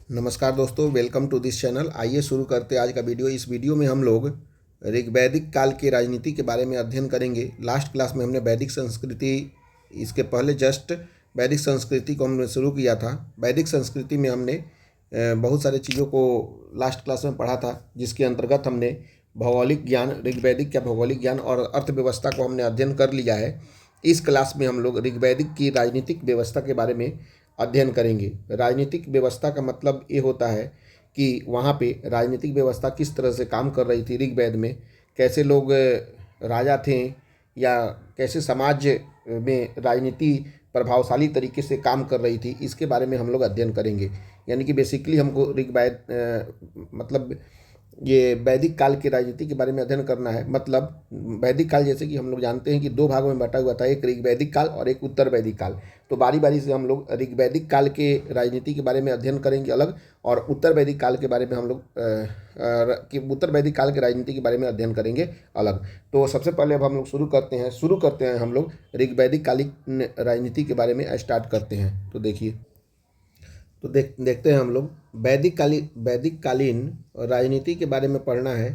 नमस्कार दोस्तों, welcome to this channel. आइए शुरू करते हैं आज का वीडियो। इस वीडियो में हम लोग ऋग्वैदिक काल की राजनीति के बारे में अध्ययन करेंगे। लास्ट क्लास में हमने वैदिक संस्कृति, इसके पहले जस्ट वैदिक संस्कृति को हमने शुरू किया था। वैदिक संस्कृति में हमने बहुत सारी चीज़ों को लास्ट क्लास में पढ़ा था, जिसके अंतर्गत हमने भौगोलिक ज्ञान, ऋग्वैदिक का भौगोलिक ज्ञान और अर्थव्यवस्था को हमने अध्ययन कर लिया है। इस क्लास में हम लोग ऋग्वैदिक की राजनीतिक व्यवस्था के बारे में अध्ययन करेंगे। राजनीतिक व्यवस्था का मतलब ये होता है कि वहाँ पे राजनीतिक व्यवस्था किस तरह से काम कर रही थी ऋग्वेद में, कैसे लोग राजा थे या कैसे समाज में राजनीति प्रभावशाली तरीके से काम कर रही थी, इसके बारे में हम लोग अध्ययन करेंगे। यानी कि बेसिकली हमको ऋग्वेद मतलब ये वैदिक काल की राजनीति के बारे में अध्ययन करना है। मतलब वैदिक काल जैसे कि हम लोग जानते हैं कि दो भागों में बटा हुआ था, एक ऋग्वैदिक काल और एक उत्तर वैदिक काल। तो बारी बारी से हम लोग ऋग्वैदिक काल के राजनीति के बारे में अध्ययन करेंगे अलग, और उत्तर वैदिक काल के बारे में हम लोग उत्तर वैदिक काल के राजनीति के बारे में अध्ययन करेंगे अलग। तो सबसे पहले अब हम लोग शुरू करते हैं हम लोग ऋग्वैदिक कालीन राजनीति के बारे में स्टार्ट करते हैं। तो देखिए, तो देखते हैं हम लोग वैदिक कालीन राजनीति के बारे में पढ़ना है।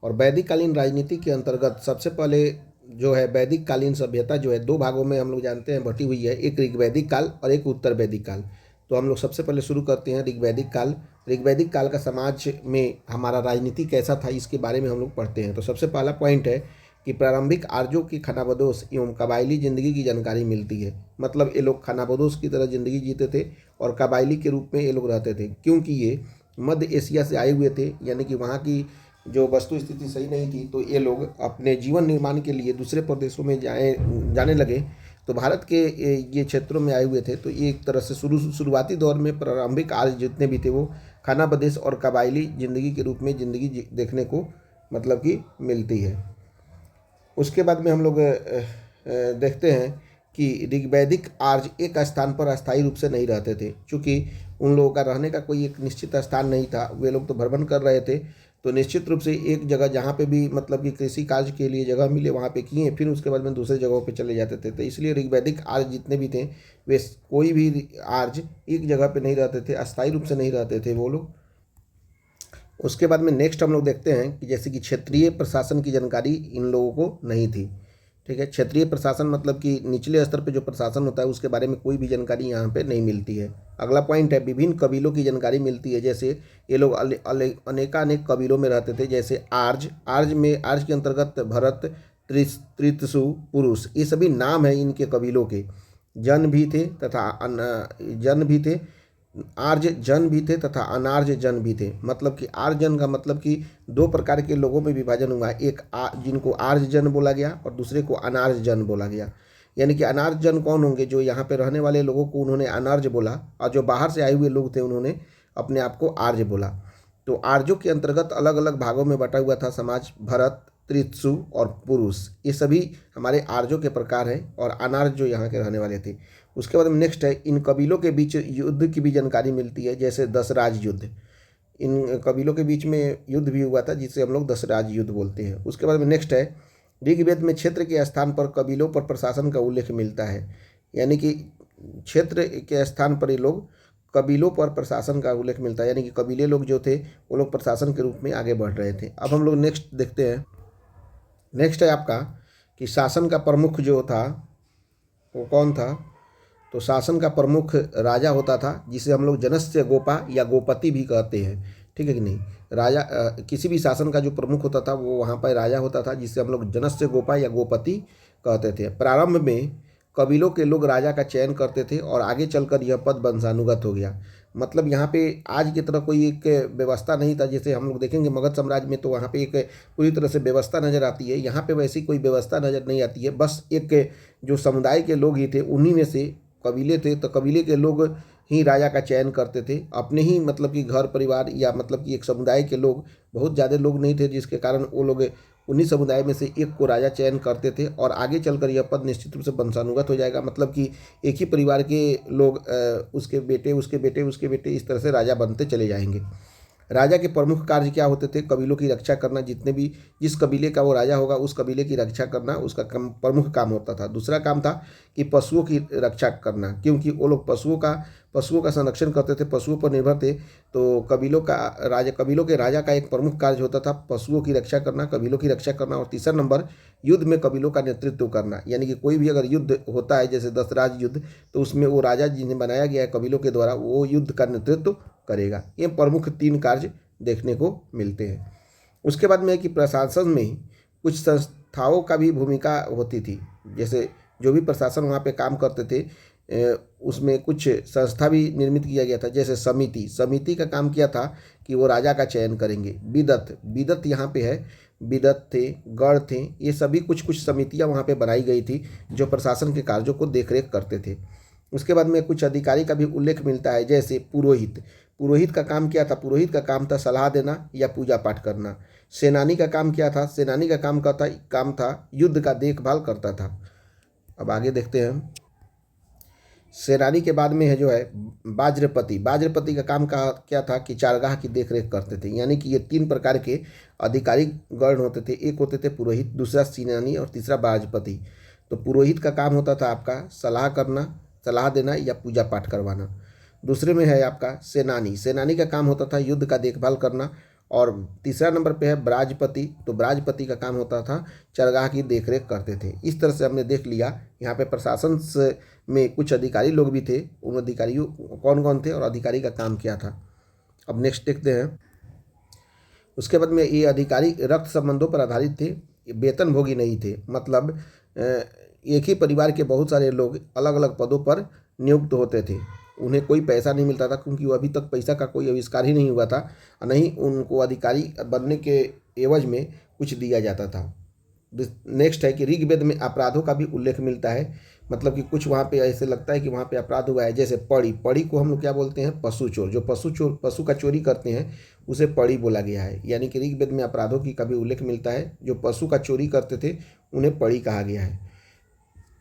और वैदिक कालीन राजनीति के अंतर्गत सबसे पहले जो है वैदिक कालीन सभ्यता जो है दो भागों में हम लोग जानते हैं बटी हुई है, एक ऋग्वैदिक काल और एक उत्तर वैदिक काल। तो हम लोग सबसे पहले शुरू करते हैं ऋग्वैदिक काल। ऋग्वैदिक काल का समाज में हमारा राजनीति कैसा था, इसके बारे में हम लोग पढ़ते हैं। तो सबसे पहला पॉइंट है कि प्रारंभिक आर्यों की खानाबदोश एवं कबायली ज़िंदगी की जानकारी मिलती है। मतलब ये लोग खानाबदोश की तरह ज़िंदगी जीते थे और कबायली के रूप में ये लोग रहते थे, क्योंकि ये मध्य एशिया से आए हुए थे। यानी कि वहाँ की जो वस्तु स्थिति सही नहीं थी, तो ये लोग अपने जीवन निर्माण के लिए दूसरे प्रदेशों में जाने लगे। तो भारत के ये क्षेत्रों में आए हुए थे। तो ये एक तरह से शुरुआती दौर में प्रारंभिक आर्य जितने भी थे वो खानाबदोश और कबायली ज़िंदगी के रूप में ज़िंदगी देखने को मतलब कि मिलती है। उसके बाद में हम लोग देखते हैं कि ऋग्वैदिक आर्य एक स्थान पर अस्थायी रूप से नहीं रहते थे, क्योंकि उन लोगों का रहने का कोई एक निश्चित स्थान नहीं था। वे लोग तो भ्रमण कर रहे थे, तो निश्चित रूप से एक जगह जहाँ पे भी मतलब कि कृषि कार्य के लिए जगह मिले वहाँ पे किए, फिर उसके बाद में दूसरे जगहों पे चले जाते थे। तो इसलिए ऋग्वैदिक आर्य जितने भी थे वे कोई भी आर्य एक जगह पे नहीं रहते थे, अस्थायी रूप से नहीं रहते थे वो लोग। उसके बाद में नेक्स्ट हम लोग देखते हैं कि जैसे कि क्षेत्रीय प्रशासन की जानकारी इन लोगों को नहीं थी। ठीक है, क्षेत्रीय प्रशासन मतलब कि निचले स्तर पे जो प्रशासन होता है उसके बारे में कोई भी जानकारी यहाँ पे नहीं मिलती है। अगला पॉइंट है विभिन्न कबीलों की जानकारी मिलती है। जैसे ये लोग अनेकानेक कबीलों में रहते थे, जैसे आर्ज के अंतर्गत भरत, त्रितसु, पुरुष, ये सभी नाम है इनके कबीलों के। जन भी थे तथा जन भी थे आर्य जन भी थे तथा अनार्य जन भी थे। मतलब कि आर्य जन का मतलब कि दो प्रकार के लोगों में विभाजन हुआ है, एक जिनको आर्य जन बोला गया और दूसरे को अनार्य जन बोला गया। यानी कि अनार्य जन कौन होंगे, जो यहाँ पे रहने वाले लोगों को उन्होंने अनार्य बोला, और जो बाहर से आए हुए लोग थे उन्होंने अपने आप को आर्य बोला। तो आर्यों के अंतर्गत अलग अलग भागों में बटा हुआ था समाज। भरत, त्रितसु और पुरुष, ये सभी हमारे आर्यों के प्रकार हैं, और अनार्य जो यहाँ के रहने वाले थे। उसके बाद में नेक्स्ट है इन कबीलों के बीच युद्ध की भी जानकारी मिलती है, जैसे दशराज युद्ध। इन कबीलों के बीच में युद्ध भी हुआ था, जिसे हम लोग दशराज युद्ध बोलते हैं। उसके बाद में नेक्स्ट है ऋग्वेद में क्षेत्र के स्थान पर कबीलों पर प्रशासन का उल्लेख मिलता है। यानी कि क्षेत्र के स्थान पर ये लोग कबीलों पर प्रशासन का उल्लेख मिलता है, यानी कि कबीले लोग जो थे वो लोग प्रशासन के रूप में आगे बढ़ रहे थे। अब हम लोग नेक्स्ट देखते हैं। नेक्स्ट है आपका कि शासन का प्रमुख जो था वो कौन था। तो शासन का प्रमुख राजा होता था, जिसे हम लोग जनस्य गोपा या गोपति भी कहते हैं। ठीक है कि नहीं। राजा किसी भी शासन का जो प्रमुख होता था वो वहाँ पर राजा होता था, जिसे हम लोग जनस्य गोपा या गोपति कहते थे। प्रारंभ में कबीलों के लोग राजा का चयन करते थे और आगे चलकर यह पद वंशानुगत हो गया। मतलब यहाँ पे आज की तरह कोई एक व्यवस्था नहीं था। जैसे हम लोग देखेंगे मगध साम्राज्य में, तो वहाँ पे एक पूरी तरह से व्यवस्था नज़र आती है। यहाँ पे वैसी कोई व्यवस्था नज़र नहीं आती है। बस एक जो समुदाय के लोग ही थे, उन्हीं में से कबीले थे, तो कबीले के लोग ही राजा का चयन करते थे। अपने ही मतलब कि घर परिवार या मतलब कि एक समुदाय के लोग, बहुत ज़्यादा लोग नहीं थे, जिसके कारण वो लोग उन्हीं समुदाय में से एक को राजा चयन करते थे, और आगे चलकर यह पद निश्चित रूप से वंशानुगत हो जाएगा। मतलब कि एक ही परिवार के लोग उसके बेटे उसके बेटे उसके बेटे इस तरह से राजा बनते चले जाएंगे। राजा के प्रमुख कार्य क्या होते थे? कबीलों की रक्षा करना, जितने भी जिस कबीले का वो राजा होगा उस कबीले की रक्षा करना उसका प्रमुख काम होता था। दूसरा काम था कि पशुओं की रक्षा करना, क्योंकि वो लोग पशुओं का संरक्षण करते थे, पशुओं पर निर्भर थे। तो कबीलों के राजा का एक प्रमुख कार्य होता था पशुओं की रक्षा करना, कबीलों की रक्षा करना। और तीसरा नंबर, युद्ध में कबीलों का नेतृत्व करना, यानी कि कोई भी अगर युद्ध होता है जैसे दशराज युद्ध, तो उसमें वो राजा जिन्हें बनाया गया है कबीलों के द्वारा वो युद्ध का नेतृत्व करेगा। ये प्रमुख 3 कार्य देखने को मिलते हैं। उसके बाद में है कि प्रशासन में कुछ संस्थाओं का भी भूमिका होती थी। जैसे जो भी प्रशासन वहाँ पे काम करते थे उसमें कुछ संस्था भी निर्मित किया गया था। जैसे समिति का काम किया था कि वो राजा का चयन करेंगे। विदत यहाँ पे है, विदत थे, गढ़ थे, ये सभी कुछ समितियाँ वहाँ पे बनाई गई थी जो प्रशासन के कार्यों को देखरेख करते थे। उसके बाद में कुछ अधिकारी का भी उल्लेख मिलता है, जैसे पुरोहित का काम क्या था? पुरोहित का काम था सलाह देना या पूजा पाठ करना। सेनानी का काम क्या था? सेनानी का काम था युद्ध का देखभाल करता था। अब आगे देखते हैं। सेनानी के बाद में है जो है बाजरपति का काम क्या था कि चारगाह की देखरेख करते थे। यानी कि ये 3 प्रकार के अधिकारी गण होते थे। एक होते थे पुरोहित, दूसरा सेनानी और तीसरा बाजपति। तो पुरोहित का काम होता था आपका सलाह देना या पूजा पाठ करवाना। दूसरे में है आपका सेनानी का काम होता था युद्ध का देखभाल करना। और तीसरा नंबर पे है ब्राजपति, तो ब्राजपति का काम होता था चरगाह की देखरेख करते थे। इस तरह से हमने देख लिया यहाँ पे प्रशासन में कुछ अधिकारी लोग भी थे, उन अधिकारियों कौन कौन थे और अधिकारी का काम क्या था। अब नेक्स्ट देखते हैं। उसके बाद में ये अधिकारी रक्त संबंधों पर आधारित थे, वेतनभोगी नहीं थे। मतलब एक ही परिवार के बहुत सारे लोग अलग अलग पदों पर नियुक्त होते थे, उन्हें कोई पैसा नहीं मिलता था, क्योंकि वो अभी तक पैसा का कोई आविष्कार ही नहीं हुआ था, नहीं उनको अधिकारी बनने के एवज में कुछ दिया जाता था। नेक्स्ट है कि ऋग्वेद में अपराधों का भी उल्लेख मिलता है। मतलब कि कुछ वहाँ पे ऐसे लगता है कि वहाँ पे अपराध हुआ है। जैसे पड़ी को हम लोग क्या बोलते हैं? पशु चोर। जो पशु का चोरी करते हैं उसे पड़ी बोला गया है। यानी कि ऋग्वेद में अपराधों की कभी उल्लेख मिलता है, जो पशु का चोरी करते थे उन्हें पड़ी कहा गया है।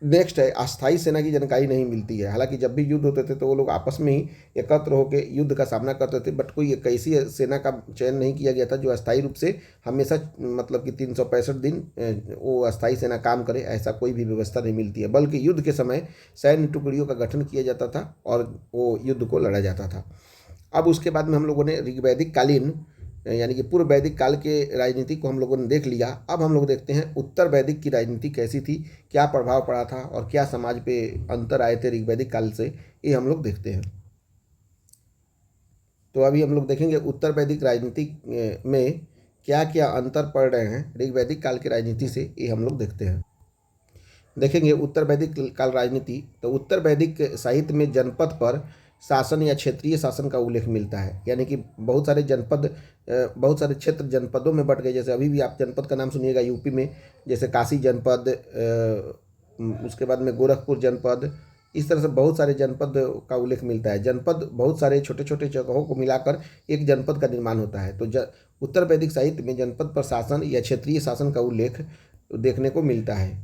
नेक्स्ट है अस्थाई सेना की जानकारी नहीं मिलती है। हालांकि जब भी युद्ध होते थे तो वो लोग आपस में ही एकत्र होकर युद्ध का सामना करते थे, बट कोई एक ऐसी सेना का चयन नहीं किया गया था जो अस्थायी रूप से हमेशा मतलब कि 365 दिन वो अस्थायी सेना काम करे, ऐसा कोई भी व्यवस्था नहीं मिलती है। बल्कि युद्ध के समय सैन्य टुकड़ियों का गठन किया जाता था और वो युद्ध को लड़ा जाता था। अब उसके बाद में हम लोगों ने ऋग्वैदिक कालीन यानी कि पूर्व वैदिक काल के राजनीति को हम लोगों ने देख लिया। अब हम लोग देखते हैं उत्तर वैदिक की राजनीति कैसी थी, क्या प्रभाव पड़ा था और क्या समाज पे अंतर आए थे ऋग्वैदिक काल से, ये हम लोग देखते हैं। तो अभी हम लोग देखेंगे उत्तर वैदिक राजनीति में क्या क्या अंतर पड़ रहे हैं ऋग्वैदिक काल की राजनीति से, ये हम लोग देखते हैं। देखेंगे उत्तर वैदिक काल राजनीति। तो उत्तर वैदिक साहित्य में जनपद पर शासन या क्षेत्रीय शासन का उल्लेख मिलता है। यानी कि बहुत सारे क्षेत्र जनपदों में बट गए। जैसे अभी भी आप जनपद का नाम सुनिएगा यूपी में, जैसे काशी जनपद, उसके बाद में गोरखपुर जनपद, इस तरह से बहुत सारे जनपद का उल्लेख मिलता है। जनपद बहुत सारे छोटे छोटे जगहों को मिलाकर एक जनपद का निर्माण होता है। तो उत्तर वैदिक साहित्य में जनपद पर शासन या क्षेत्रीय शासन का उल्लेख देखने को मिलता है।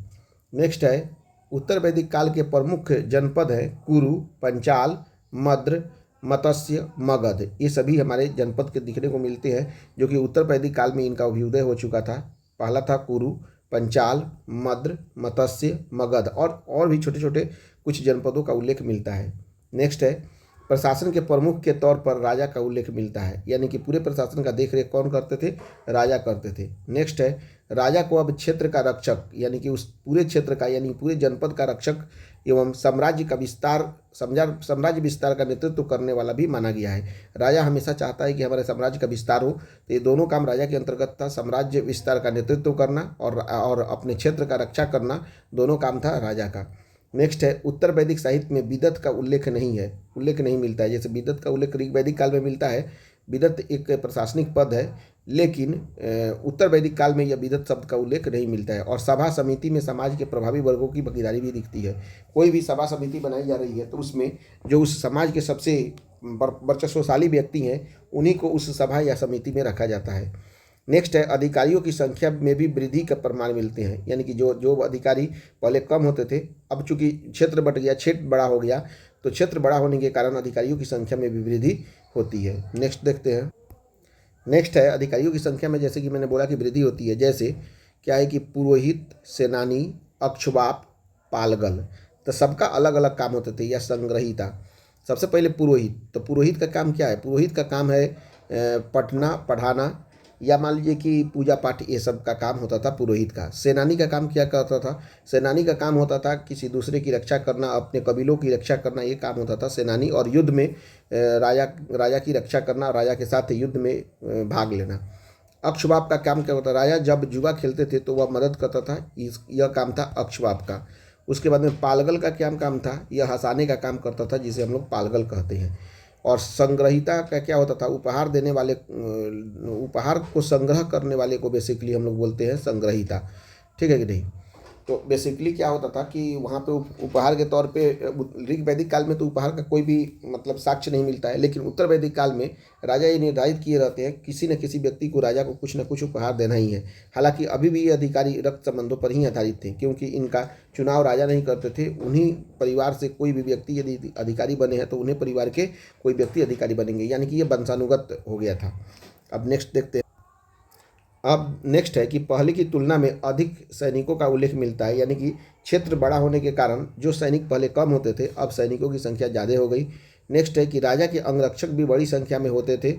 नेक्स्ट है उत्तर वैदिक काल के प्रमुख जनपद हैं कुरु, पंचाल, मद्र, मत्स्य, मगध। ये सभी हमारे जनपद के दिखने को मिलते हैं, जो कि उत्तर वैदिक काल में इनका अभ्युदय हो चुका था। पहला था कुरु, पंचाल, मद्र, मत्स्य, मगध और भी छोटे छोटे कुछ जनपदों का उल्लेख मिलता है। नेक्स्ट है प्रशासन के प्रमुख के तौर पर राजा का उल्लेख मिलता है। यानी कि पूरे प्रशासन का देखरेख कौन करते थे? राजा करते थे। नेक्स्ट है राजा को अब क्षेत्र का रक्षक, यानी कि उस पूरे क्षेत्र का यानी पूरे जनपद का रक्षक एवं साम्राज्य विस्तार का नेतृत्व करने वाला भी माना गया है। राजा हमेशा चाहता है कि हमारे साम्राज्य का विस्तार हो, तो ये दोनों काम राजा के अंतर्गत था। साम्राज्य विस्तार का नेतृत्व करना और अपने क्षेत्र का रक्षा करना, दोनों काम था राजा का। नेक्स्ट है उत्तर वैदिक साहित्य में विदत का उल्लेख नहीं मिलता है। जैसे विदत का उल्लेख ऋग्वैदिक काल में मिलता है। विदत एक प्रशासनिक पद है, लेकिन उत्तर वैदिक काल में यह विदत शब्द का उल्लेख नहीं मिलता है। और सभा समिति में समाज के प्रभावी वर्गों की भागीदारी भी दिखती है। कोई भी सभा समिति बनाई जा रही है तो उसमें जो उस समाज के सबसे वर्चस्वशाली व्यक्ति हैं उन्हीं को उस सभा या समिति में रखा जाता है। नेक्स्ट है अधिकारियों की संख्या में भी वृद्धि का प्रमाण मिलते हैं। यानी कि जो अधिकारी पहले कम होते थे, अब चूंकि क्षेत्र बट गया, क्षेत्र बड़ा हो गया, तो क्षेत्र बड़ा होने के कारण अधिकारियों की संख्या में भी वृद्धि होती है। नेक्स्ट देखते हैं नेक्स्ट है अधिकारियों की संख्या में, जैसे कि मैंने बोला कि वृद्धि होती है। जैसे क्या है कि पुरोहित, सेनानी, अक्षवाप, पालगल, तो सबका अलग अलग काम होते थे या संग्रहिता। सबसे पहले पुरोहित, तो पुरोहित का काम क्या है? पुरोहित का काम है पढ़ना, पढ़ाना, या मान लीजिए कि पूजा पाठ, ये सब का काम होता था पुरोहित का। सेनानी का काम क्या करता था? सेनानी का काम होता था किसी दूसरे की रक्षा करना, अपने कबीलों की रक्षा करना, ये काम होता था सेनानी। और युद्ध में राजा राजा की रक्षा करना, राजा के साथ युद्ध में भाग लेना। अक्षवाप का काम क्या होता? राजा जब जुआ खेलते थे तो वह मदद करता था, यह काम था अक्षवाप का। उसके बाद में पालगल का क्या काम था? यह हंसाने का काम करता था, जिसे हम लोग पालगल कहते हैं। और संग्रहिता का क्या होता था? उपहार देने वाले, उपहार को संग्रह करने वाले को बेसिकली हम लोग बोलते हैं संग्रहिता। ठीक है कि नहीं? तो बेसिकली क्या होता था कि वहाँ पे उपहार के तौर पे ऋग वैदिक काल में तो उपहार का कोई भी मतलब साक्ष्य नहीं मिलता है, लेकिन उत्तर वैदिक काल में राजा ये निर्धारित किए रहते हैं किसी न किसी व्यक्ति को, राजा को कुछ न कुछ उपहार देना ही है। हालांकि अभी भी ये अधिकारी रक्त संबंधों पर ही आधारित थे, क्योंकि इनका चुनाव राजा नहीं करते थे। उन्हीं परिवार से कोई भी व्यक्ति यदि अधिकारी बने हैं तो उन्हें परिवार के कोई व्यक्ति अधिकारी बनेंगे, यानी कि ये वंशानुगत हो गया था। अब नेक्स्ट देखते हैं। अब नेक्स्ट है कि पहले की तुलना में अधिक सैनिकों का उल्लेख मिलता है, यानी कि क्षेत्र बड़ा होने के कारण जो सैनिक पहले कम होते थे, अब सैनिकों की संख्या ज़्यादा हो गई। नेक्स्ट है कि राजा के अंगरक्षक भी बड़ी संख्या में होते थे,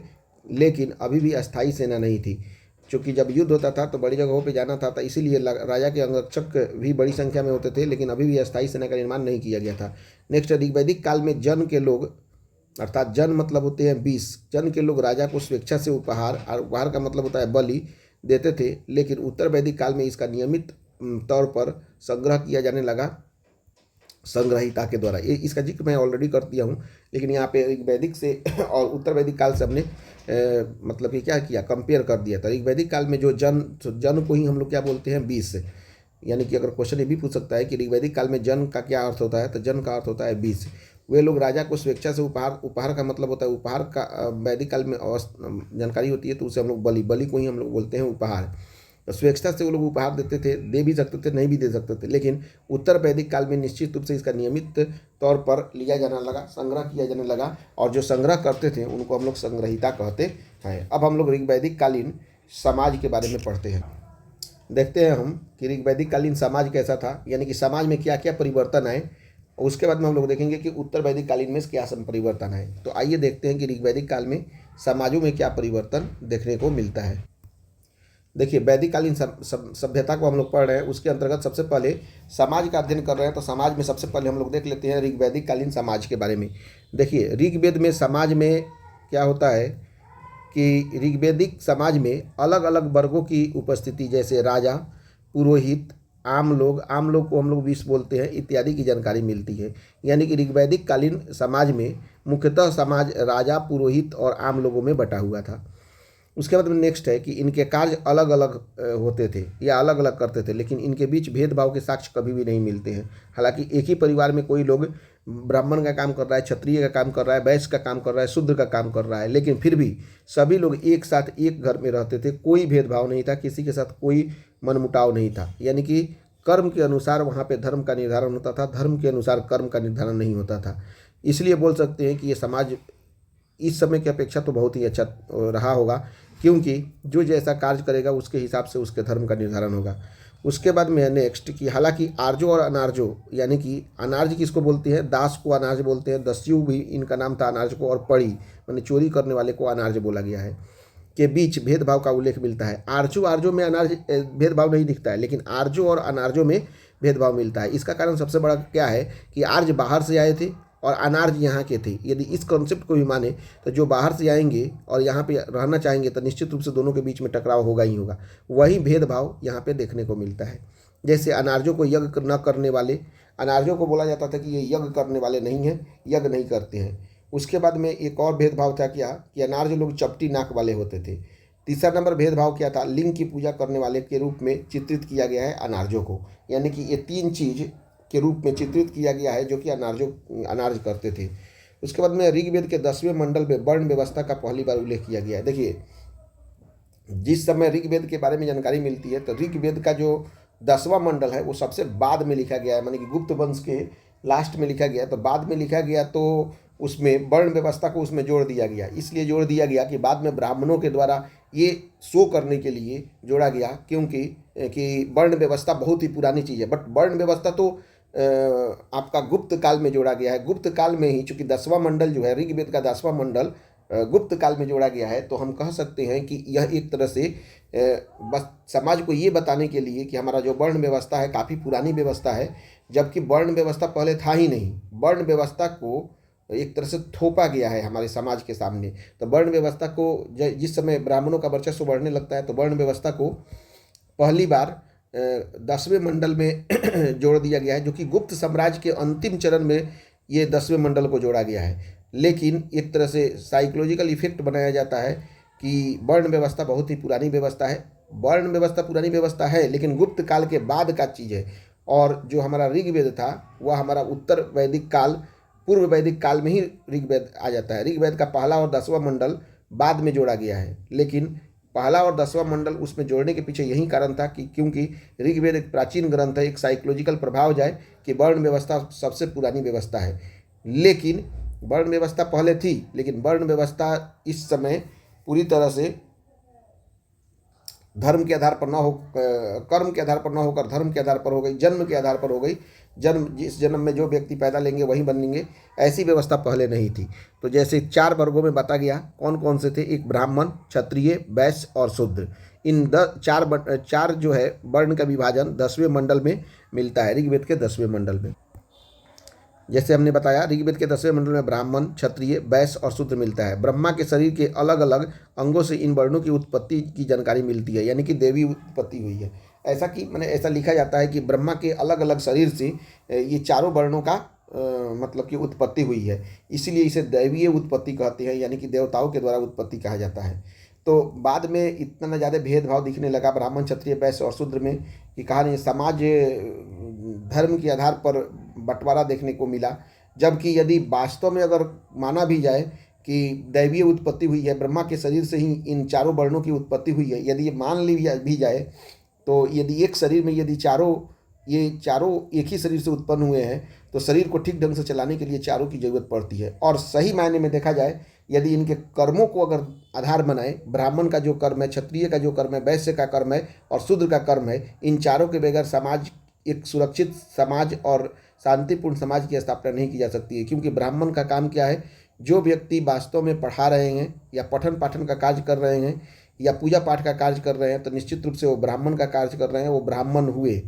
लेकिन अभी भी अस्थायी सेना नहीं थी। क्योंकि जब युद्ध होता था तो बड़ी जगहों पर जाना था, तो इसीलिए राजा के अंगरक्षक भी बड़ी संख्या में होते थे, लेकिन अभी भी अस्थायी सेना का निर्माण नहीं किया गया था। नेक्स्ट, ऋग्वैदिक काल में जन के लोग, अर्थात जन मतलब होते हैं 20 जन के लोग, राजा को स्वेच्छा से उपहार, और उपहार का मतलब होता है बलि, देते थे। लेकिन उत्तर वैदिक काल में इसका नियमित तौर पर संग्रह किया जाने लगा संग्रहिता के द्वारा। ये इसका जिक्र मैं ऑलरेडी कर दिया हूँ, लेकिन यहाँ पे ऋग्वैदिक से और उत्तर वैदिक काल से हमने मतलब कि क्या किया, कंपेयर कर दिया था। ऋग्वैदिक काल में जो जन को ही हम लोग क्या बोलते हैं? 20। यानी कि अगर क्वेश्चन ये भी पूछ सकता है कि ऋग्वैदिक काल में जन का क्या अर्थ होता है, तो जन का अर्थ होता है 20। वे लोग राजा को स्वेच्छा से उपहार, उपहार का मतलब होता है, उपहार का वैदिक काल में जानकारी होती है तो उसे हम लोग बलि को ही हम लोग बोलते हैं उपहार। तो स्वेच्छा से वो लोग उपहार देते थे, दे भी सकते थे, नहीं भी दे सकते थे। लेकिन उत्तर वैदिक काल में निश्चित रूप से इसका नियमित तौर पर लिया जाने लगा, संग्रह किया जाने लगा, और जो संग्रह करते थे उनको हम लोग संग्रहिता कहते हैं। अब हम लोग ऋग्वैदिक कालीन समाज के बारे में पढ़ते हैं। देखते हैं हम कि ऋग्वैदिक कालीन समाज कैसा था, यानी कि समाज में क्या क्या परिवर्तन आए। उसके बाद में हम लोग देखेंगे कि उत्तर वैदिक कालीन में क्या परिवर्तन आए। तो आइए देखते हैं कि ऋग्वैदिक काल में समाजों में क्या परिवर्तन देखने को मिलता है। देखिए, वैदिक कालीन सभ्यता को हम लोग पढ़ रहे हैं, उसके अंतर्गत सबसे पहले समाज का अध्ययन कर रहे हैं। तो समाज में सबसे पहले हम लोग देख लेते हैं ऋग्वैदिक कालीन समाज के बारे में। देखिए, ऋग्वेद में समाज में क्या होता है कि ऋग्वैदिक समाज में अलग अलग वर्गों की उपस्थिति, जैसे राजा, पुरोहित, आम लोग को हम लोग 20 बोलते हैं, इत्यादि की जानकारी मिलती है। यानी कि ऋग्वैदिक कालीन समाज में मुख्यतः समाज राजा, पुरोहित और आम लोगों में बटा हुआ था। उसके बाद में नेक्स्ट है कि इनके कार्य अलग अलग होते थे या अलग अलग करते थे, लेकिन इनके बीच भेदभाव के साक्ष्य कभी भी नहीं मिलते हैं। हालांकि एक ही परिवार में कोई लोग ब्राह्मण का काम कर रहा है, क्षत्रिय का काम कर रहा है, वैश्य का काम कर रहा है, शूद्र का काम कर रहा है, लेकिन फिर भी सभी लोग एक साथ एक घर में रहते थे। कोई भेदभाव नहीं था, किसी के साथ कोई मनमुटाव नहीं था। यानी कि कर्म के अनुसार वहाँ पे धर्म का निर्धारण होता था, धर्म के अनुसार कर्म का निर्धारण नहीं होता था। इसलिए बोल सकते हैं कि ये समाज इस समय की अपेक्षा तो बहुत ही अच्छा रहा होगा, क्योंकि जो जैसा कार्य करेगा उसके हिसाब से उसके धर्म का निर्धारण होगा। उसके बाद में नेक्स्ट कि हालांकि आर्जो और अनार्जो, यानी कि अनार्ज किसको बोलते हैं? दास को अनार्ज बोलते हैं। दस्यु भी इनका नाम था अनार्ज को, और पड़ी माने चोरी करने वाले को अनार्ज बोला गया है, के बीच भेदभाव का उल्लेख मिलता है। आर्जो में अनार्ज भेदभाव नहीं दिखता है, लेकिन आर्जो और अनार्जो में भेदभाव मिलता है। इसका कारण सबसे बड़ा क्या है कि आर्ज बाहर से आए थे और अनार्ज यहाँ के थे। यदि इस कॉन्सेप्ट को भी माने तो जो बाहर से आएंगे और यहाँ पे रहना चाहेंगे तो निश्चित रूप से दोनों के बीच में टकराव होगा ही होगा। वही भेदभाव यहाँ पे देखने को मिलता है। जैसे अनार्जों को यज्ञ न करने वाले, अनार्जों को बोला जाता था कि ये यज्ञ करने वाले नहीं हैं, यज्ञ नहीं करते हैं। उसके बाद में एक और भेदभाव था क्या कि अनार्ज लोग चपटी नाक वाले होते थे। तीसरा नंबर भेदभाव क्या था? लिंग की पूजा करने वाले के रूप में चित्रित किया गया है अनार्जों को। यानी कि ये 3 चीज़ के रूप में चित्रित किया गया है जो कि अनार्ज करते थे। उसके बाद में ऋग्वेद के 10वें मंडल में वर्ण व्यवस्था का पहली बार उल्लेख किया गया है। देखिए, जिस समय ऋग्वेद के बारे में जानकारी मिलती है तो ऋग्वेद का जो 10वां मंडल है वो सबसे बाद में लिखा गया है, मानी कि गुप्त वंश के लास्ट में लिखा गया। तो बाद में लिखा गया तो उसमें वर्ण व्यवस्था को उसमें जोड़ दिया गया। इसलिए जोड़ दिया गया कि बाद में ब्राह्मणों के द्वारा ये शो करने के लिए जोड़ा गया, क्योंकि कि वर्ण व्यवस्था बहुत ही पुरानी चीज़ है। बट वर्ण व्यवस्था तो आपका गुप्त काल में जोड़ा गया है। गुप्त काल में ही, चूंकि 10वां मंडल जो है ऋग्वेद का 10वां मंडल गुप्त काल में जोड़ा गया है, तो हम कह सकते हैं कि यह एक तरह से बस समाज को ये बताने के लिए कि हमारा जो वर्ण व्यवस्था है काफ़ी पुरानी व्यवस्था है, जबकि वर्ण व्यवस्था पहले था ही नहीं। वर्ण व्यवस्था को एक तरह से थोपा गया है हमारे समाज के सामने। तो वर्ण व्यवस्था को जिस समय ब्राह्मणों का वर्चस्व बढ़ने लगता है, तो वर्ण व्यवस्था को पहली बार 10वें मंडल में जोड़ दिया गया है, जो कि गुप्त साम्राज्य के अंतिम चरण में ये 10वें मंडल को जोड़ा गया है। लेकिन एक तरह से साइकोलॉजिकल इफेक्ट बनाया जाता है कि वर्ण व्यवस्था बहुत ही पुरानी व्यवस्था है। वर्ण व्यवस्था पुरानी व्यवस्था है, लेकिन गुप्त काल के बाद का चीज़ है। और जो हमारा ऋग्वेद था वह हमारा उत्तर वैदिक काल, पूर्व वैदिक काल में ही ऋग्वेद आ जाता है। ऋग्वेद का पहला और 10वां मंडल बाद में जोड़ा गया है, लेकिन पहला और 10वां मंडल उसमें जोड़ने के पीछे यही कारण था कि क्योंकि ऋग्वेद एक प्राचीन ग्रंथ है, एक साइकोलॉजिकल प्रभाव जाए कि वर्ण व्यवस्था सबसे पुरानी व्यवस्था है। लेकिन वर्ण व्यवस्था पहले थी, लेकिन वर्ण व्यवस्था इस समय पूरी तरह से धर्म के आधार पर न हो, कर्म के आधार पर न होकर धर्म के आधार पर हो गई, जन्म के आधार पर हो गई। जन्म, जिस जन्म में जो व्यक्ति पैदा लेंगे वही बनेंगे, ऐसी व्यवस्था पहले नहीं थी। तो जैसे 4 वर्गों में बांटा गया, कौन कौन से थे? एक ब्राह्मण, क्षत्रिय, वैश्य और शूद्र। इन चार जो है वर्ण का विभाजन 10वें मंडल में मिलता है, ऋग्वेद के 10वें मंडल में। जैसे हमने बताया, ऋग्वेद के 10वें मंडल में ब्राह्मण, क्षत्रिय, वैश्य और शूद्र मिलता है। ब्रह्मा के शरीर के अलग अलग अंगों से इन वर्णों की उत्पत्ति की जानकारी मिलती है, यानी कि देवी उत्पत्ति हुई है। ऐसा कि मैंने ऐसा लिखा जाता है कि ब्रह्मा के अलग अलग शरीर से ये चारों वर्णों का मतलब कि उत्पत्ति हुई है, इसीलिए इसे दैवीय उत्पत्ति कहते हैं, यानी कि देवताओं के द्वारा उत्पत्ति कहा जाता है। तो बाद में इतना न ज़्यादा भेदभाव दिखने लगा ब्राह्मण, क्षत्रिय, वैश्य और शूद्र में, कि कहा नहीं समाज धर्म के आधार पर बंटवारा देखने को मिला। जबकि यदि वास्तव में अगर माना भी जाए कि दैवीय उत्पत्ति हुई है, ब्रह्मा के शरीर से ही इन चारों वर्णों की उत्पत्ति हुई है, यदि ये मान ली भी जाए, तो यदि एक शरीर में यदि ये चारों एक ही शरीर से उत्पन्न हुए हैं, तो शरीर को ठीक ढंग से चलाने के लिए चारों की जरूरत पड़ती है। और सही मायने में देखा जाए, यदि इनके कर्मों को अगर आधार बनाए, ब्राह्मण का जो कर्म है, क्षत्रिय का जो कर्म है, वैश्य का कर्म है और शूद्र का कर्म है, इन चारों के बगैर समाज, एक सुरक्षित समाज और शांतिपूर्ण समाज की स्थापना नहीं की जा सकती है। क्योंकि ब्राह्मण का काम क्या है? जो व्यक्ति वास्तव में पढ़ा रहे हैं या पठन पाठन का कार्य कर रहे हैं या पूजा पाठ का कार्य कर रहे हैं, तो निश्चित रूप से वो ब्राह्मण का कार्य कर रहे हैं, वो ब्राह्मण हुए।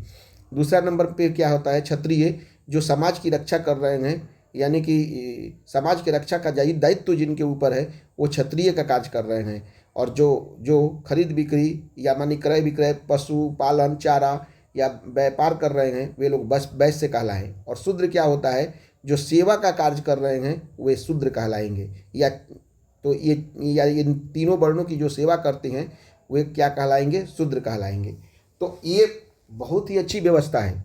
दूसरा नंबर पे क्या होता है? क्षत्रिय, जो समाज की रक्षा कर रहे हैं, यानी कि समाज की रक्षा का दायित्व जिनके ऊपर है, वो क्षत्रिय का कार्य कर रहे हैं। और जो खरीद बिक्री या मानी क्रय विक्रय, पशु पालन, चारा या व्यापार कर रहे हैं, वे लोग बस वैश्य कहलाएं। और शूद्र क्या होता है? जो सेवा का कार्य कर रहे हैं, वे शूद्र कहलाएंगे। या तो इन तीनों वर्णों की जो सेवा करते हैं, वे क्या कहलाएंगे? शूद्र कहलाएंगे। तो ये बहुत ही अच्छी व्यवस्था है।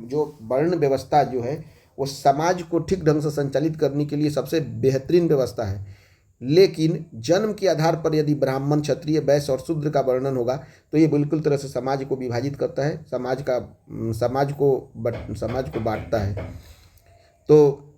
जो वर्ण व्यवस्था जो है, वो समाज को ठीक ढंग से संचालित करने के लिए सबसे बेहतरीन व्यवस्था है। लेकिन जन्म के आधार पर यदि ब्राह्मण, क्षत्रिय, वैश्य और शूद्र का वर्णन होगा, तो ये बिल्कुल तरह से समाज को विभाजित करता है, समाज को बांटता है। तो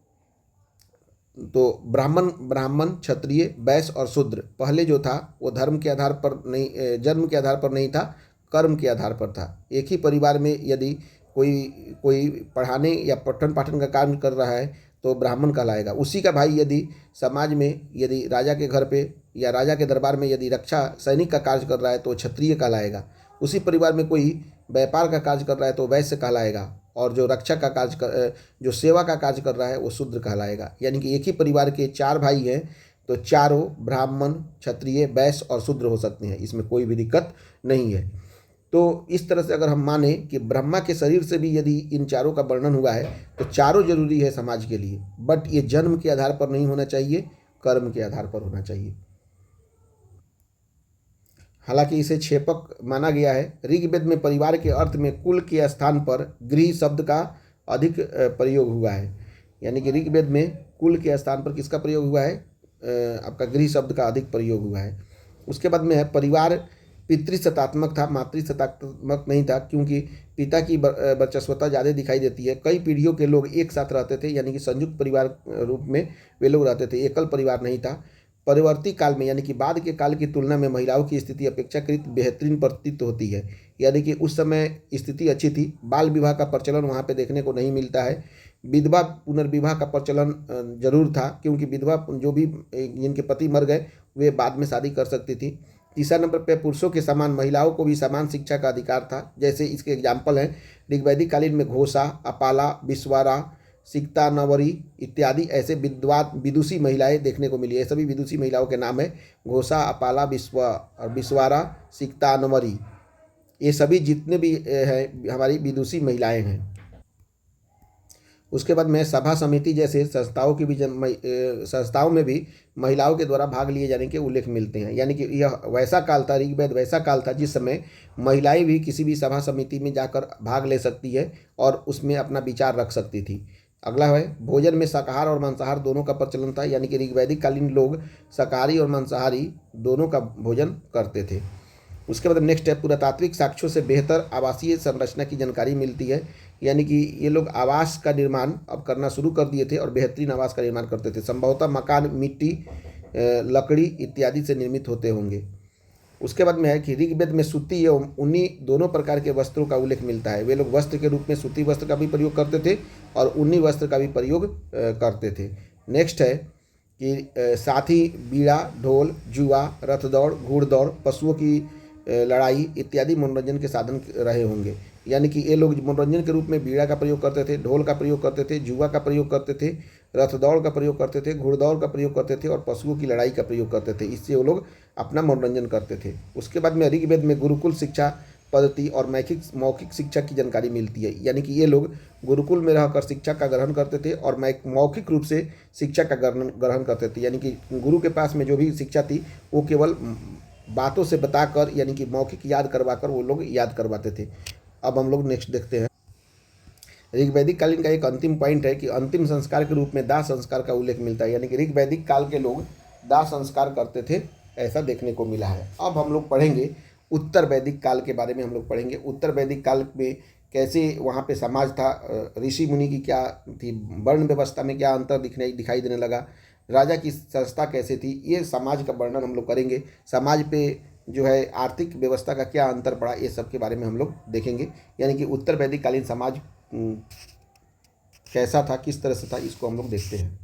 ब्राह्मण, क्षत्रिय, वैश्य और शूद्र पहले जो था वो धर्म के आधार पर नहीं, जन्म के आधार पर नहीं था, कर्म के आधार पर था। एक ही परिवार में यदि कोई पढ़ाने या पठन पाठन का काम कर रहा है, तो ब्राह्मण कहलाएगा। उसी का भाई यदि समाज में, यदि राजा के घर पे या राजा के दरबार में यदि रक्षा सैनिक का कार्य कर रहा है, तो क्षत्रिय कहलाएगा। उसी परिवार में कोई व्यापार का कार्य कर रहा है, तो वैश्य कहलाएगा। और जो रक्षा का कार्य जो सेवा का कार्य कर रहा है, वो शूद्र कहलाएगा। यानी कि एक ही परिवार के 4 भाई हैं, तो चारों ब्राह्मण, क्षत्रिय, वैश्य और शूद्र हो सकते हैं, इसमें कोई भी दिक्कत नहीं है। तो इस तरह से अगर हम माने कि ब्रह्मा के शरीर से भी यदि इन चारों का वर्णन हुआ है, तो चारों जरूरी है समाज के लिए। बट ये जन्म के आधार पर नहीं होना चाहिए, कर्म के आधार पर होना चाहिए। हालांकि इसे क्षेपक माना गया है। ऋग्वेद में परिवार के अर्थ में कुल के स्थान पर गृह शब्द का अधिक प्रयोग हुआ है। यानी कि ऋग्वेद में कुल के स्थान पर किसका प्रयोग हुआ है? आपका गृह शब्द का अधिक प्रयोग हुआ है। उसके बाद में है परिवार पितृसत्तात्मक था, मातृसत्तात्मक नहीं था, क्योंकि पिता की वर्चस्वता ज़्यादा दिखाई देती है। कई पीढ़ियों के लोग एक साथ रहते थे, यानी कि संयुक्त परिवार रूप में वे लोग रहते थे, एकल परिवार नहीं था। परिवर्ती काल में यानी कि बाद के काल की तुलना में महिलाओं की स्थिति अपेक्षाकृत बेहतरीन प्रतीत होती है, यानी कि उस समय स्थिति अच्छी थी। बाल विवाह का प्रचलन वहाँ पे देखने को नहीं मिलता है। विधवा पुनर्विवाह का प्रचलन जरूर था, क्योंकि विधवा जो भी जिनके पति मर गए वे बाद में शादी कर सकती थी। तीसरा नंबर पे पुरुषों के समान महिलाओं को भी समान शिक्षा का अधिकार था। जैसे इसके एग्जाम्पल हैं, ऋग्वैदिक कालीन में घोषा, अपाला, विश्वारा, सिक्ता, नवरी इत्यादि ऐसे विदुषी महिलाएं देखने को मिली है। सभी विदुषी महिलाओं के नाम है घोषा, अपाला, विश्वारा, सिक्ता, नवरी। ये सभी जितने भी हैं हमारी विदुषी महिलाएं हैं। उसके बाद में सभा समिति जैसे संस्थाओं की भी संस्थाओं में भी महिलाओं के द्वारा भाग लिए जाने के उल्लेख मिलते हैं। यानी कि यह वैसा काल था, ऋग्वेद वैसा काल था जिस समय महिलाएं भी किसी भी सभा समिति में जाकर भाग ले सकती है और उसमें अपना विचार रख सकती थी। अगला है, भोजन में शाकाहार और मांसाहार दोनों का प्रचलन था, यानी कि ऋग्वैदिक कालीन लोग शाकाहारी और मांसाहारी दोनों का भोजन करते थे। उसके बाद नेक्स्ट है, पुरातात्विक साक्ष्यों से बेहतर आवासीय संरचना की जानकारी मिलती है, यानी कि ये लोग आवास का निर्माण अब करना शुरू कर दिए थे और बेहतरीन आवास का निर्माण करते थे। संभवतः मकान मिट्टी, लकड़ी इत्यादि से निर्मित होते होंगे। उसके बाद में है कि ऋग्वेद में सूती एवं ऊनी दोनों प्रकार के वस्त्रों का उल्लेख मिलता है। वे लोग वस्त्र के रूप में सूती वस्त्र का भी प्रयोग करते थे और ऊनी वस्त्र का भी प्रयोग करते थे। नेक्स्ट है कि साथी, बीड़ा, ढोल, जुआ, रथ दौड़, घुड़दौड़, पशुओं की लड़ाई इत्यादि मनोरंजन के साधन रहे होंगे। यानी कि ये लोग मनोरंजन के रूप में बीड़ा का प्रयोग करते थे, ढोल का प्रयोग करते थे, जुआ का प्रयोग करते थे, रथ दौड़ का प्रयोग करते थे, घुड़दौड़ का प्रयोग करते थे और पशुओं की लड़ाई का प्रयोग करते थे। इससे वो लोग अपना मनोरंजन करते थे। उसके बाद में ऋग्वेद में गुरुकुल शिक्षा पद्धति और मौखिक शिक्षा की जानकारी मिलती है, यानी कि ये लोग गुरुकुल में रहकर शिक्षा का ग्रहण करते थे और मौखिक रूप से शिक्षा का ग्रहण करते थे। यानी कि गुरु के पास में जो भी शिक्षा थी वो केवल बातों से बताकर, यानी कि मौखिक याद करवाकर वो लोग याद करवाते थे। अब हम लोग नेक्स्ट देखते हैं, ऋग्वैदिक कालीन का एक अंतिम पॉइंट है कि अंतिम संस्कार के रूप में दाह संस्कार का उल्लेख मिलता है, यानी कि ऋग्वैदिक काल के लोग दाह संस्कार करते थे, ऐसा देखने को मिला है। अब हम लोग पढ़ेंगे उत्तर वैदिक काल के बारे में। हम लोग पढ़ेंगे उत्तर वैदिक काल में कैसे वहाँ पे समाज था, ऋषि मुनि की क्या थी, वर्ण व्यवस्था में क्या अंतर दिखाई देने लगा, राजा की संस्था कैसे थी, ये समाज का वर्णन हम लोग करेंगे। समाज पे जो है आर्थिक व्यवस्था का क्या अंतर पड़ा, ये सब के बारे में हम लोग देखेंगे। यानी कि उत्तर वैदिक कालीन समाज कैसा था, किस तरह से था, इसको हम लोग देखते हैं।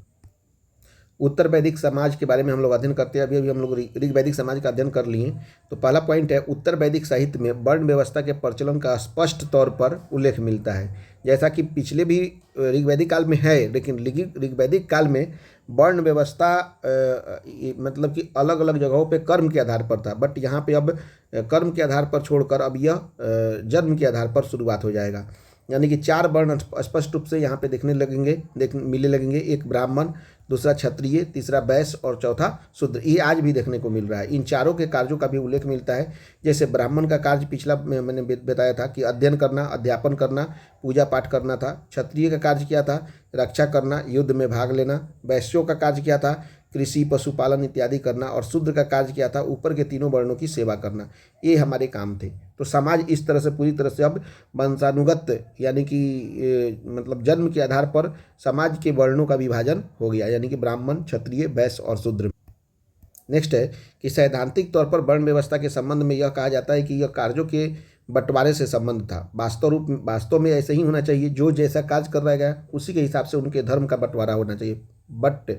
उत्तर वैदिक समाज के बारे में हम लोग अध्ययन करते हैं। अभी हम लोग ऋग्वैदिक समाज का अध्ययन कर लिए। तो पहला पॉइंट है, उत्तर वैदिक साहित्य में वर्ण व्यवस्था के प्रचलन का स्पष्ट तौर पर उल्लेख मिलता है। जैसा कि पिछले भी ऋग्वैदिक काल में है, लेकिन ऋग्वैदिक काल में वर्ण व्यवस्था मतलब कि अलग अलग जगहों पे कर्म के आधार पर था, बट यहाँ पे अब कर्म के आधार पर छोड़कर अब यह जन्म के आधार पर शुरुआत हो जाएगा। यानी कि 4 वर्ण स्पष्ट रूप से यहाँ पे मिलने लगेंगे। एक ब्राह्मण, दूसरा क्षत्रिय, तीसरा वैश्य और चौथा शूद्र। ये आज भी देखने को मिल रहा है। इन चारों के कार्यों का भी उल्लेख मिलता है। जैसे ब्राह्मण का कार्य पिछला मैंने बताया था कि अध्ययन करना, अध्यापन करना, पूजा पाठ करना था। क्षत्रिय का कार्य क्या था, रक्षा करना, युद्ध में भाग लेना। वैश्यों का कार्य क्या था, कृषि, पशुपालन इत्यादि करना। और शूद्र का कार्य क्या था, ऊपर के तीनों वर्णों की सेवा करना। ये हमारे काम थे। तो समाज इस तरह से पूरी तरह से अब वंशानुगत, यानी कि मतलब जन्म के आधार पर समाज के वर्णों का विभाजन हो गया, यानी कि ब्राह्मण, क्षत्रिय, वैश्य और शूद्र। नेक्स्ट है कि सैद्धांतिक तौर पर वर्ण व्यवस्था के संबंध में यह कहा जाता है कि यह कार्यों के बंटवारे से संबंध था। वास्तव में ऐसे ही होना चाहिए, जो जैसा कार्य कर रहा है उसी के हिसाब से उनके धर्म का बंटवारा होना चाहिए। बट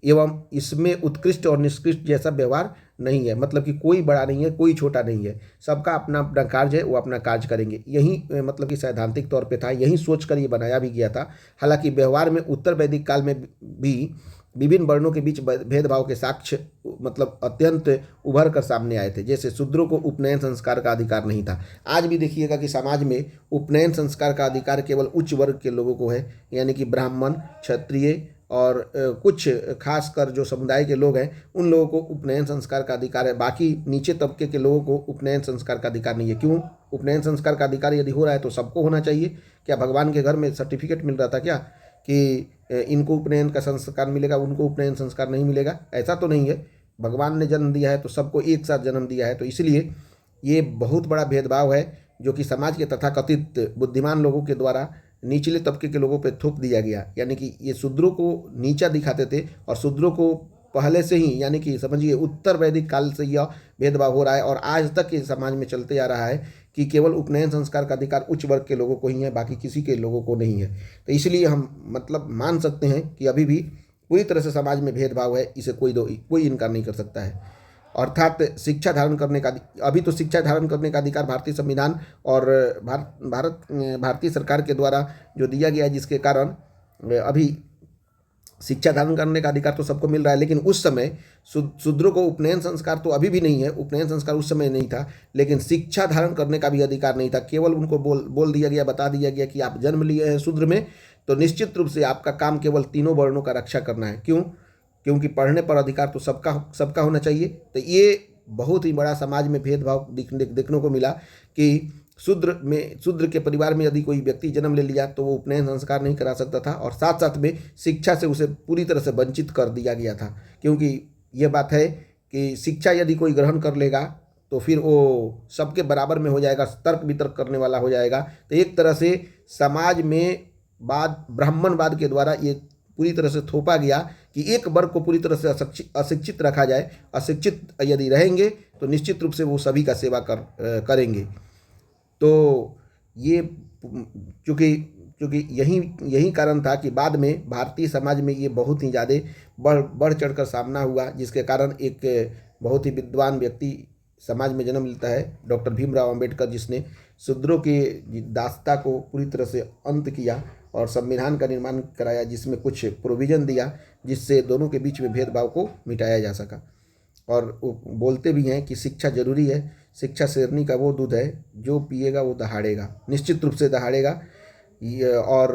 एवं इसमें उत्कृष्ट और निष्कृष्ट जैसा व्यवहार नहीं है, मतलब कि कोई बड़ा नहीं है, कोई छोटा नहीं है, सबका अपना अपना कार्य है, वो अपना कार्य करेंगे। यही मतलब कि सैद्धांतिक तौर पे था, यही सोच कर ये बनाया भी गया था। हालांकि व्यवहार में उत्तर वैदिक काल में भी विभिन्न वर्णों के बीच भेदभाव के साक्ष्य मतलब अत्यंत उभर कर सामने आए थे। जैसे शूद्रों को उपनयन संस्कार का अधिकार नहीं था। आज भी देखिएगा कि समाज में उपनयन संस्कार का अधिकार केवल उच्च वर्ग के लोगों को है, यानी कि ब्राह्मण, क्षत्रिय और कुछ खासकर जो समुदाय के लोग हैं उन लोगों को उपनयन संस्कार का अधिकार है। बाकी नीचे तबके के लोगों को उपनयन संस्कार का अधिकार नहीं है। क्यों? उपनयन संस्कार का अधिकार यदि हो रहा है तो सबको होना चाहिए। क्या भगवान के घर में सर्टिफिकेट मिल रहा था क्या कि इनको उपनयन का संस्कार मिलेगा, उनको उपनयन संस्कार नहीं मिलेगा? ऐसा तो नहीं है। भगवान ने जन्म दिया है तो सबको एक साथ जन्म दिया है, तो इसलिए ये बहुत बड़ा भेदभाव है जो कि समाज के तथाकथित बुद्धिमान लोगों के द्वारा निचले तबके के लोगों पे थोप दिया गया। यानी कि ये शूद्रों को नीचा दिखाते थे और शूद्रों को पहले से ही, यानी कि समझिए उत्तर वैदिक काल से यह भेदभाव हो रहा है और आज तक इस समाज में चलते आ रहा है कि केवल उपनयन संस्कार का अधिकार उच्च वर्ग के लोगों को ही है, बाकी किसी के लोगों को नहीं है। तो इसलिए हम मतलब मान सकते हैं कि अभी भी पूरी तरह से समाज में भेदभाव है, इसे कोई इनकार नहीं कर सकता है। अर्थात शिक्षा धारण करने का, अभी तो शिक्षा धारण करने का अधिकार भारतीय संविधान और भारतीय सरकार के द्वारा जो दिया गया है, जिसके कारण अभी शिक्षा धारण करने का अधिकार तो सबको मिल रहा है। लेकिन उस समय शूद्रों को उपनयन संस्कार तो अभी भी नहीं है, उपनयन संस्कार उस समय नहीं था, लेकिन शिक्षा धारण करने का भी अधिकार नहीं था। केवल उनको बोल दिया गया, बता दिया गया कि आप जन्म लिए हैं शूद्र में, तो निश्चित रूप से आपका काम केवल तीनों वर्णों का रक्षा करना है। क्यों? क्योंकि पढ़ने पर अधिकार तो सबका होना चाहिए। तो ये बहुत ही बड़ा समाज में भेदभाव देखने को मिला कि शूद्र के परिवार में यदि कोई व्यक्ति जन्म ले लिया तो वो उपनयन संस्कार नहीं करा सकता था और साथ साथ में शिक्षा से उसे पूरी तरह से वंचित कर दिया गया था। क्योंकि यह बात है कि शिक्षा यदि कोई ग्रहण कर लेगा तो फिर वो सबके बराबर में हो जाएगा, तर्क वितर्क करने वाला हो जाएगा। तो एक तरह से समाज में ब्राह्मणवाद के द्वारा ये पूरी तरह से थोपा गया कि एक वर्ग को पूरी तरह से अशिक्षित रखा जाए। अशिक्षित यदि रहेंगे तो निश्चित रूप से वो सभी का सेवा करेंगे। तो ये चूँकि यही कारण था कि बाद में भारतीय समाज में ये बहुत ही ज़्यादा बढ़ चढ़कर सामना हुआ, जिसके कारण एक बहुत ही विद्वान व्यक्ति समाज में जन्म लेता है, डॉक्टर भीमराव अंबेडकर, जिसने शूद्रों की दासता को पूरी तरह से अंत किया और संविधान का निर्माण कराया, जिसमें कुछ प्रोविज़न दिया जिससे दोनों के बीच में भेदभाव को मिटाया जा सका। और वो बोलते भी हैं कि शिक्षा जरूरी है, शिक्षा शेरनी का वो दूध है जो पिएगा वो दहाड़ेगा, निश्चित रूप से दहाड़ेगा। और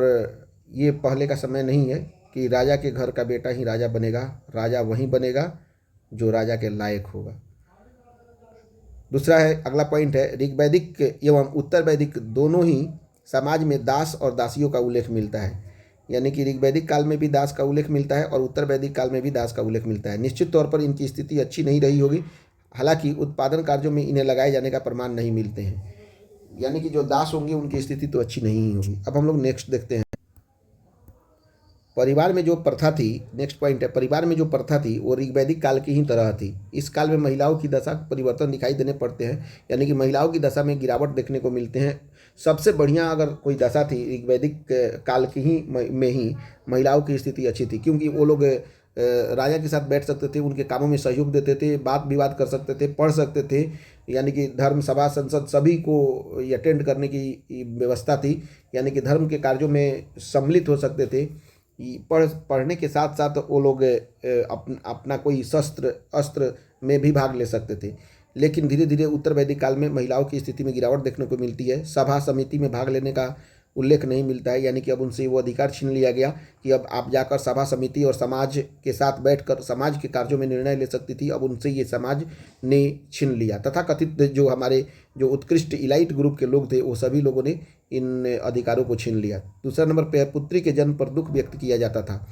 ये पहले का समय नहीं है कि राजा के घर का बेटा ही राजा बनेगा, राजा वही बनेगा जो राजा के लायक होगा। दूसरा है, अगला पॉइंट है, ऋग्वैदिक एवं उत्तर वैदिक दोनों ही समाज में दास और दासियों का उल्लेख मिलता है। यानी कि ऋग्वैदिक काल में भी दास का उल्लेख मिलता है और उत्तर वैदिक काल में भी दास का उल्लेख मिलता है। निश्चित तौर पर इनकी स्थिति अच्छी नहीं रही होगी, हालांकि उत्पादन कार्यों में इन्हें लगाए जाने का प्रमाण नहीं मिलते हैं। यानी कि जो दास होंगे उनकी स्थिति तो अच्छी नहीं होगी। अब हम लोग नेक्स्ट देखते हैं, परिवार में जो प्रथा थी। नेक्स्ट पॉइंट है, परिवार में जो प्रथा थी वो ऋग्वैदिक काल की ही तरह थी। इस काल में महिलाओं की दशा परिवर्तन दिखाई देने पड़ते हैं, यानी कि महिलाओं की दशा में गिरावट देखने को मिलते हैं। सबसे बढ़िया अगर कोई दशा थी ऋग्वैदिक काल की ही में ही महिलाओं की स्थिति अच्छी थी, क्योंकि वो लोग राजा के साथ बैठ सकते थे, उनके कामों में सहयोग देते थे, बात विवाद कर सकते थे, पढ़ सकते थे। यानी कि धर्म सभा संसद सभी को अटेंड करने की व्यवस्था थी, यानी कि धर्म के कार्यों में सम्मिलित हो सकते थे। पढ़ने के साथ साथ वो लोग अपना कोई अस्त्र में भी भाग ले सकते थे। लेकिन धीरे धीरे उत्तर वैदिक काल में महिलाओं की स्थिति में गिरावट देखने को मिलती है। सभा समिति में भाग लेने का उल्लेख नहीं मिलता है, यानी कि अब उनसे वो अधिकार छीन लिया गया कि अब आप जाकर सभा समिति और समाज के साथ बैठकर समाज के कार्यों में निर्णय ले सकती थी, अब उनसे ये समाज ने छीन लिया। तथा कथित जो हमारे जो उत्कृष्ट इलाइट ग्रुप के लोग थे वो सभी लोगों ने इन अधिकारों को छीन लिया। दूसरा नंबर पर पुत्री के जन्म पर दुख व्यक्त किया जाता था,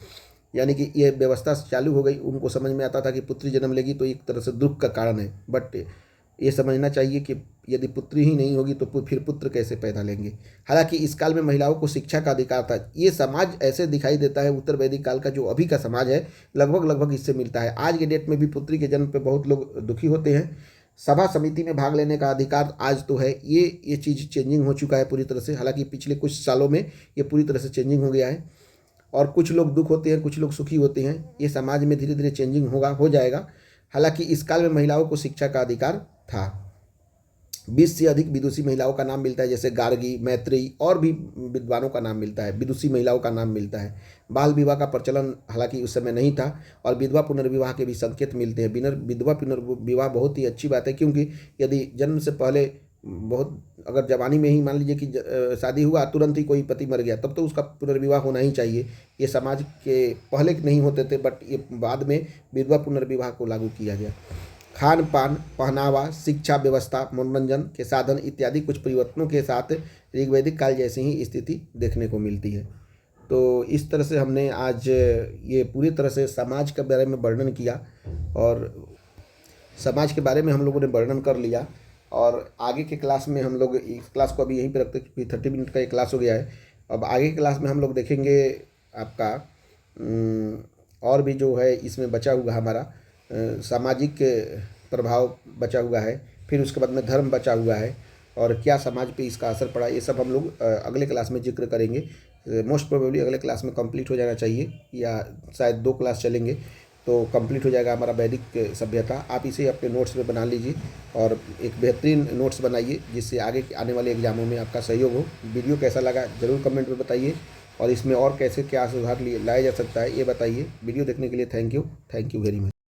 यानी कि ये व्यवस्था चालू हो गई। उनको समझ में आता था कि पुत्री जन्म लेगी तो एक तरह से दुख का कारण है, बट ये समझना चाहिए कि यदि पुत्री ही नहीं होगी तो फिर पुत्र कैसे पैदा लेंगे। हालांकि इस काल में महिलाओं को शिक्षा का अधिकार था। ये समाज ऐसे दिखाई देता है, उत्तर वैदिक काल का जो अभी का समाज है लगभग इससे मिलता है। आज के डेट में भी पुत्री के जन्म पे बहुत लोग दुखी होते हैं। सभा समिति में भाग लेने का अधिकार आज तो है, ये चीज़ चेंजिंग हो चुका है पूरी तरह से। हालांकि पिछले कुछ सालों में ये पूरी तरह से चेंजिंग हो गया है और कुछ लोग दुख होते हैं, कुछ लोग सुखी होते हैं। ये समाज में धीरे धीरे चेंजिंग हो जाएगा। हालांकि इस काल में महिलाओं को शिक्षा का अधिकार था। 20 से अधिक विदुषी महिलाओं का नाम मिलता है, जैसे गार्गी, मैत्रेयी और भी विद्वानों का नाम मिलता है, विदुषी महिलाओं का नाम मिलता है। बाल विवाह का प्रचलन हालांकि उस समय नहीं था और विधवा पुनर्विवाह के भी संकेत मिलते हैं। विधवा पुनर्विवाह बहुत ही अच्छी बात है, क्योंकि यदि जन्म से पहले बहुत अगर जवानी में ही मान लीजिए कि शादी हुआ, तुरंत ही कोई पति मर गया, तब तो उसका पुनर्विवाह होना ही चाहिए। ये समाज के पहले नहीं होते थे, बट ये बाद में विधवा पुनर्विवाह को लागू किया गया। खान पान, पहनावा, शिक्षा व्यवस्था, मनोरंजन के साधन इत्यादि कुछ परिवर्तनों के साथ ऋग्वैदिक काल जैसी ही स्थिति देखने को मिलती है। तो इस तरह से हमने आज ये पूरी तरह से समाज के बारे में वर्णन किया और समाज के बारे में हम लोगों ने वर्णन कर लिया। और आगे के क्लास में हम लोग इस क्लास को अभी यहीं पे रखते हैं क्योंकि 30 मिनट का एक क्लास हो गया है। अब आगे की क्लास में हम लोग देखेंगे आपका और भी जो है इसमें बचा हुआ हमारा सामाजिक प्रभाव बचा हुआ है, फिर उसके बाद में धर्म बचा हुआ है और क्या समाज पे इसका असर पड़ा, ये सब हम लोग अगले क्लास में जिक्र करेंगे। मोस्ट प्रोबेबली अगले क्लास में कंप्लीट हो जाना चाहिए या शायद 2 क्लास चलेंगे तो कंप्लीट हो जाएगा हमारा वैदिक सभ्यता। आप इसे अपने नोट्स में बना लीजिए और एक बेहतरीन नोट्स बनाइए जिससे आगे आने वाले एग्जामों में आपका सहयोग हो। वीडियो कैसा लगा ज़रूर कमेंट में बताइए और इसमें और कैसे क्या सुधार लाया जा सकता है ये बताइए। वीडियो देखने के लिए थैंक यू वेरी मच।